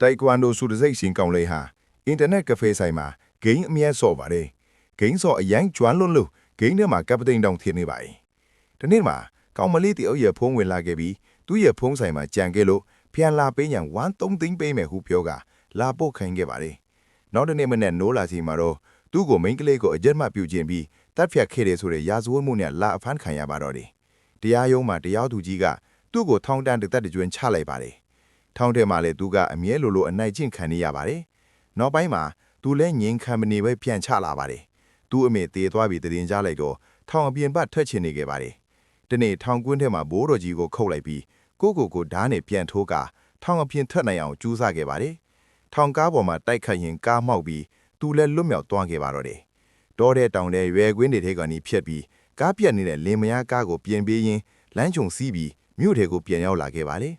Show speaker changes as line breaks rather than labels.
တိုင်ကွမ်ဒိုဆိုတဲ့စိတ်ရှင်ကောင်းလေးဟာအင်တာနက်ကဖေးဆိုင်မှာဂိမ်းအမြဲဆော့ပါတယ်ဂိမ်းဆော့အရင်ကျွမ်းလို့ဂိမ်းထဲမှာကပတိန်တောင်ထင်နေပါ යි ဒီနေ့မှာကောင်မလေးတယောက်ရဲ့ဖုန်းဝင်လာခဲ့ပြီးသူ့ရဲ့ဖုန်းဆိုင်မှာကြံခဲ့လို့ပြန်လာပေးညာ1-3 သိန်းပေးမယ်ဟုပြောကလာပို့ခိုင်းခဲ့ပါတယ်နောက်တနေ့မနေ့နိုးလာချိန်မှာတော့သူ့ကိုမိန်းကလေးကိုအကြက်မှပြုခြင်းပြီးတပ်ဖြတ်ခဲ့တယ်ဆိုတဲ့ရာဇဝတ်မှုနဲ့လာအဖမ်းခံရပါတော့တယ်တရားရုံးမှာတရားသူကြီးကသူ့ကိုထောင်တန်းတစ်သက်ကျွန်းချလိုက်ပါတယ်ထောင်ထဲမှာလည်းသူကအမြဲလိုအနိုင်ကျင့်ခံနေရပါတယ်နောက်ပိုင်းမှာသူလည်းငြင်းခံမနေပဲပြန်ချလာပါတယ်သူ့အမေတေးသွားပြီးတည်င်းကြလိုက်တော့ထောင်အပြင်ဘက်ထွက်ချင်နေခဲ့ပါတယ်ဒီနေ့ထောင်ကွင်းထဲမှာဘိုးတော်ကြီးကိုခုတ်လိုက်ပြီးကိုဓာတ်နဲ့ပြန်ထိုးကထောင်အပြင်ထွက်နိုင်အောင်ကြိုးစားခဲ့ပါတယ်ထောင်ကားပေါ်မှာတိုက်ခတ်ရင်ကားမှောက်ပြီးသူလည်းလွတ်မြောက်သွားခဲ့ပါတော့တယ်တောတဲ့တောင်တဲ့ရွယ်ကွင်းတွေထဲကနေဖြတ်ပြီးကားပြက်နေတဲ့လင်မယားကားကိုပြင်ပေးရင်းလမ်းချုံစီးပြီးမြို့ထဲကိုပြန်ရောက်လာခဲ့ပါတယ်